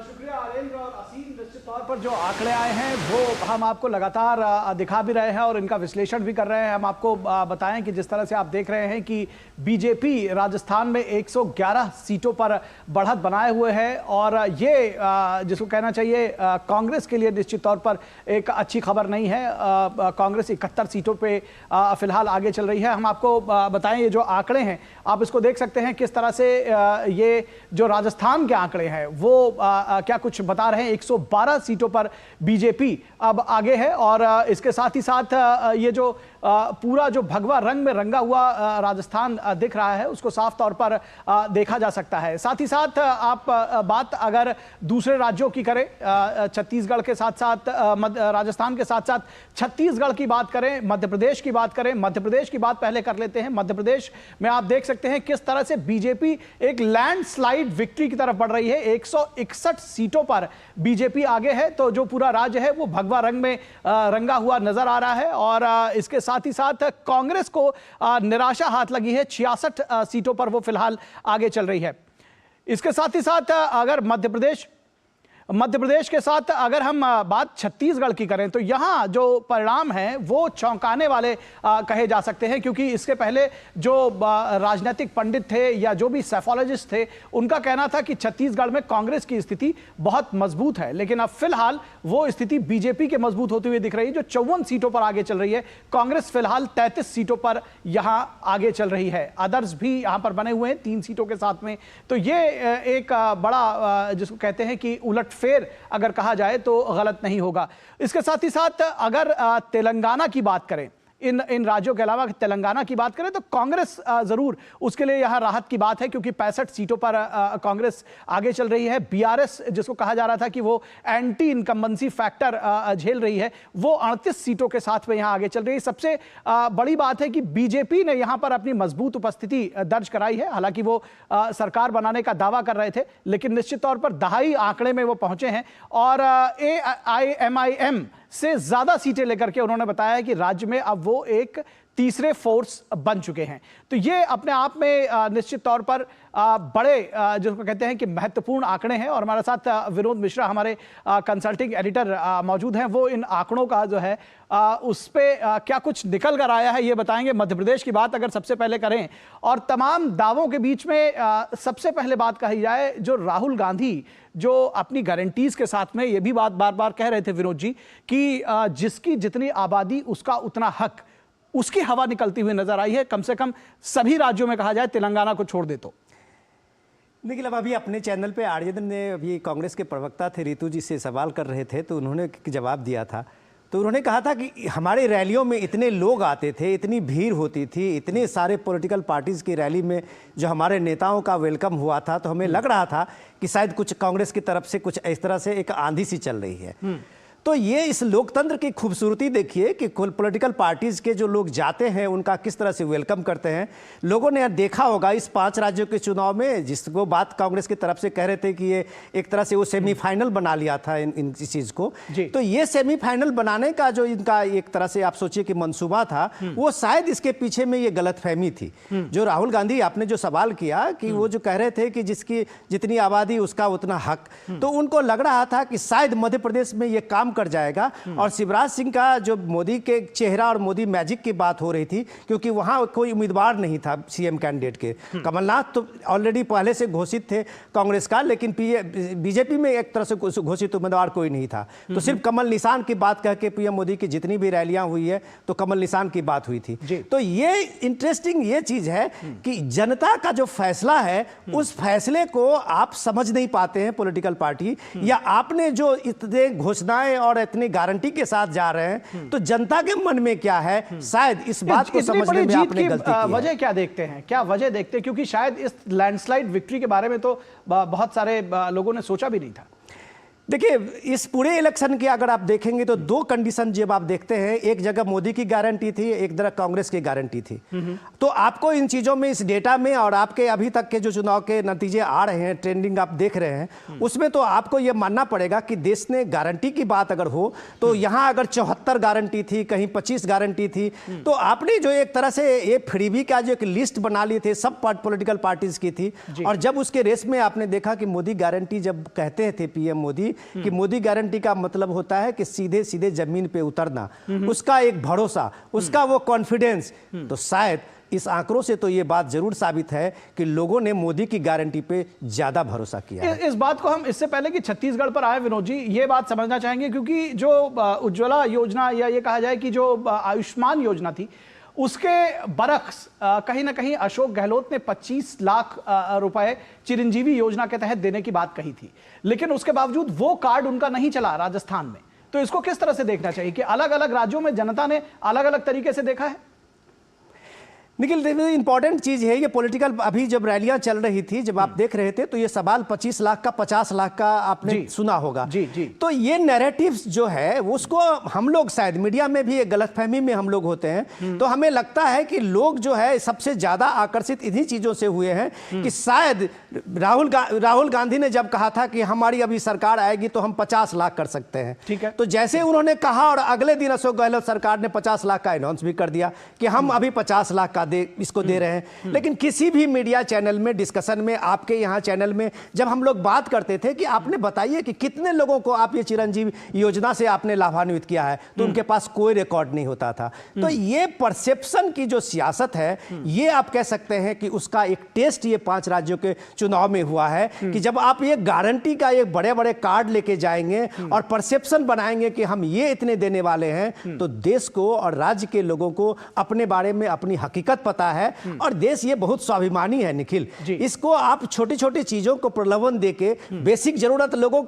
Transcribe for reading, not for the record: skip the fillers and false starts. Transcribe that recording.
शुक्रिया आर्यन और असीम। निश्चित तौर पर जो आंकड़े आए हैं वो हम आपको लगातार दिखा भी रहे हैं और इनका विश्लेषण भी कर रहे हैं। हम आपको बताएं कि जिस तरह से आप देख रहे हैं कि बीजेपी राजस्थान में 111 सीटों पर बढ़त बनाए हुए है और ये जिसको कहना चाहिए कांग्रेस के लिए निश्चित तौर पर एक अच्छी खबर नहीं है। कांग्रेस 71 सीटों पे फिलहाल आगे चल रही है। हम आपको बताएं ये जो आंकड़े हैं आप इसको देख सकते हैं किस तरह से ये जो राजस्थान के आंकड़े हैं वो क्या कुछ बता रहे हैं। 112 सीटों पर बीजेपी अब आगे है और इसके साथ ही साथ ये जो पूरा जो भगवा रंग में रंगा हुआ राजस्थान दिख रहा है उसको साफ तौर पर देखा जा सकता है। साथ ही साथ आप बात अगर दूसरे राज्यों की करें, छत्तीसगढ़ के साथ साथ राजस्थान के साथ साथ छत्तीसगढ़ की बात करें, मध्य प्रदेश की बात करें। मध्य प्रदेश की बात पहले कर लेते हैं। मध्य प्रदेश में आप देख सकते हैं किस तरह से बीजेपी एक लैंडस्लाइड विक्ट्री की तरफ बढ़ रही है। 161 सीटों पर बीजेपी आगे है, तो जो पूरा राज्य है वो भगवा रंग में रंगा हुआ नजर आ रहा है और इसके साथ ही साथ कांग्रेस को निराशा हाथ लगी है। 66 सीटों पर वो फिलहाल आगे चल रही है। इसके साथ ही साथ अगर मध्य प्रदेश के साथ अगर हम बात छत्तीसगढ़ की करें तो यहां जो परिणाम हैं वो चौंकाने वाले कहे जा सकते हैं, क्योंकि इसके पहले जो राजनीतिक पंडित थे या जो भी सैफोलॉजिस्ट थे उनका कहना था कि छत्तीसगढ़ में कांग्रेस की स्थिति बहुत मजबूत है, लेकिन अब फिलहाल वो स्थिति बीजेपी के मजबूत होती हुई दिख रही है जो 54 सीटों पर आगे चल रही है। कांग्रेस फिलहाल 33 सीटों पर यहां आगे चल रही है। अदर्स भी यहां पर बने हुए हैं 3 सीटों के साथ में। तो ये एक बड़ा जिसको कहते हैं कि उलट फेर अगर कहा जाए तो गलत नहीं होगा। इसके साथ ही साथ अगर तेलंगाना की बात करें, इन राज्यों के अलावा तेलंगाना की बात करें तो कांग्रेस जरूर उसके लिए यहां राहत की बात है, क्योंकि 65 सीटों पर कांग्रेस आगे चल रही है। बीआरएस जिसको कहा जा रहा था कि वो एंटी इनकम्बेंसी फैक्टर झेल रही है, वो 38 सीटों के साथ में यहां आगे चल रही है। सबसे बड़ी बात है कि बीजेपी ने यहां पर अपनी मजबूत उपस्थिति दर्ज कराई है। हालांकि वो सरकार बनाने का दावा कर रहे थे, लेकिन निश्चित तौर पर दहाई आंकड़े में वो पहुंचे हैं और AIMIM से ज्यादा सीटें लेकर के उन्होंने बताया कि राज्य में अब वो एक तीसरे फोर्स बन चुके हैं। तो ये अपने आप में निश्चित तौर पर बड़े जिसको कहते हैं कि महत्वपूर्ण आंकड़े हैं। और हमारे साथ विनोद मिश्रा हमारे कंसल्टिंग एडिटर मौजूद हैं। वो इन आंकड़ों का जो है उस पे क्या कुछ निकल कर आया है ये बताएंगे। मध्य प्रदेश की बात अगर सबसे पहले करें और तमाम दावों के बीच में सबसे पहले बात कही जाए, जो राहुल गांधी जो अपनी गारंटीज के साथ में ये भी बात बार बार कह रहे थे विनोद जी कि जिसकी जितनी आबादी उसका उतना हक, उसकी हवा निकलती हुई नजर आई है, कम से कम सभी राज्यों में कहा जाए, तेलंगाना को छोड़ दे तो। देखिए, अब अभी अपने चैनल पे आर्यन ने अभी कांग्रेस के प्रवक्ता थे रितु जी से सवाल कर रहे थे, तो उन्होंने जवाब दिया था। तो उन्होंने कहा था कि हमारे रैलियों में इतने लोग आते थे, इतनी भीड़ होती थी, इतने सारे पॉलिटिकल पार्टीज़ की रैली में जो हमारे नेताओं का वेलकम हुआ था, तो हमें लग रहा था कि शायद कुछ कांग्रेस की तरफ से कुछ इस तरह से एक आंधी सी चल रही है। तो ये इस लोकतंत्र की खूबसूरती देखिए कि पॉलिटिकल पार्टीज़ के जो लोग जाते हैं उनका किस तरह से वेलकम करते हैं। लोगों ने देखा होगा इस 5 राज्यों के चुनाव में, जिसको बात कांग्रेस की तरफ से कह रहे थे कि ये एक तरह से वो सेमीफाइनल बना लिया था इन चीज़ को। तो ये सेमीफाइनल बनाने का जो इनका एक तरह से आप सोचिए कि मंसूबा था, वो शायद इसके पीछे में ये गलतफहमी थी। जो राहुल गांधी आपने जो सवाल किया कि वो जो कह रहे थे कि जिसकी जितनी आबादी उसका उतना हक, तो उनको लग रहा था कि शायद मध्य प्रदेश में ये काम कर जाएगा। और शिवराज सिंह का जो मोदी के चेहरा और मोदी मैजिक की बात हो रही थी, क्योंकि वहां कोई उम्मीदवार नहीं था सीएम कैंडिडेट के। कमलनाथ तो ऑलरेडी पहले से घोषित थे कांग्रेस का, लेकिन बीजेपी में एक तरह से घोषित उम्मीदवार कोई नहीं था। तो सिर्फ कमल निशान की बात कह के पीएम मोदी की जितनी भी रैलियां हुई है तो कमल निशान की बात हुई थी। तो ये इंटरेस्टिंग ये चीज है कि जनता का जो फैसला है उस फैसले को आप समझ नहीं पाते हैं पॉलिटिकल पार्टी, या आपने जो इतने घोषणाएं और इतनी गारंटी के साथ जा रहे हैं, तो जनता के मन में क्या है, शायद इस बात को समझने में आपने गलती की है। वजह क्या देखते हैं, क्या वजह देखते हैं? क्योंकि शायद इस लैंडस्लाइड विक्ट्री के बारे में तो बहुत सारे लोगों ने सोचा भी नहीं था। देखिए, इस पूरे इलेक्शन की अगर आप देखेंगे तो दो कंडीशन जब आप देखते हैं, एक जगह मोदी की गारंटी थी, एक जगह कांग्रेस की गारंटी थी। तो आपको इन चीज़ों में, इस डेटा में और आपके अभी तक के जो चुनाव के नतीजे आ रहे हैं, ट्रेंडिंग आप देख रहे हैं, उसमें तो आपको यह मानना पड़ेगा कि देश ने गारंटी की बात अगर हो तो यहाँ अगर 74 गारंटी थी, कहीं 25 गारंटी थी, तो आपने जो एक तरह से ये फ्रीबी का जो एक लिस्ट बना लिए थे, सब पॉलिटिकल पार्टीज की थी। और जब उसके रेस में आपने देखा कि मोदी गारंटी जब कहते थे पीएम मोदी कि मोदी गारंटी का मतलब होता है कि सीधे सीधे जमीन पे उतरना, उसका एक भरोसा, उसका वो कॉन्फिडेंस, तो शायद इस आंकड़ों से तो ये बात जरूर साबित है कि लोगों ने मोदी की गारंटी पे ज्यादा भरोसा किया है। इस बात को हम इससे पहले कि छत्तीसगढ़ पर आए विनोद जी, ये बात समझना चाहेंगे, क्योंकि जो उज्ज्वला योजना या ये कहा जाए कि जो आयुष्मान योजना थी, उसके बरक्स कहीं ना कहीं अशोक गहलोत ने 25 लाख रुपए चिरंजीवी योजना के तहत देने की बात कही थी, लेकिन उसके बावजूद वो कार्ड उनका नहीं चला राजस्थान में। तो इसको किस तरह से देखना चाहिए कि अलग अलग राज्यों में जनता ने अलग अलग तरीके से देखा है? निखिल, इंपॉर्टेंट चीज है ये पॉलिटिकल, अभी जब रैलियां चल रही थी, जब आप देख रहे थे, तो ये सवाल 25 लाख का, 50 लाख का आपने सुना होगा। जी। तो ये नैरेटिव्स जो है उसको हम लोग, शायद मीडिया में भी एक गलतफहमी में हम लोग होते हैं, तो हमें लगता है कि लोग जो है सबसे ज्यादा आकर्षित इन्हीं चीजों से हुए हैं कि शायद राहुल गांधी ने जब कहा था कि हमारी अभी सरकार आएगी तो हम 50 लाख कर सकते हैं, ठीक है, तो जैसे उन्होंने कहा और अगले दिन अशोक गहलोत सरकार ने 50 लाख का अनाउंस भी कर दिया कि हम अभी 50 लाख का इसको दे रहे हैं। लेकिन किसी भी मीडिया चैनल में, डिस्कशन में, आपके यहाँ चैनल में जब हम लोग बात करते थे कि आपने बताइए कि कितने लोगों को आप ये चिरंजीवी योजना से आपने लाभान्वित किया है, तो उनके पास कोई रिकॉर्ड नहीं होता था। तो ये परसेप्शन की जो सियासत है, ये आप कह सकते हैं कि उसका एक टेस्ट ये 5 राज्यों के चुनाव में हुआ है कि जब आप ये गारंटी का एक बड़े बड़े कार्ड लेके जाएंगे और परसेप्शन बनाएंगे कि हम ये इतने देने वाले हैं, तो देश को और राज्य के लोगों को अपने बारे में अपनी हकीकत पता है। और देश ये बहुत स्वाभिमानी है निखिल, इसको आप छोटी छोटी चीजों को प्रलोभन देके बेसिक जरूरत लोगों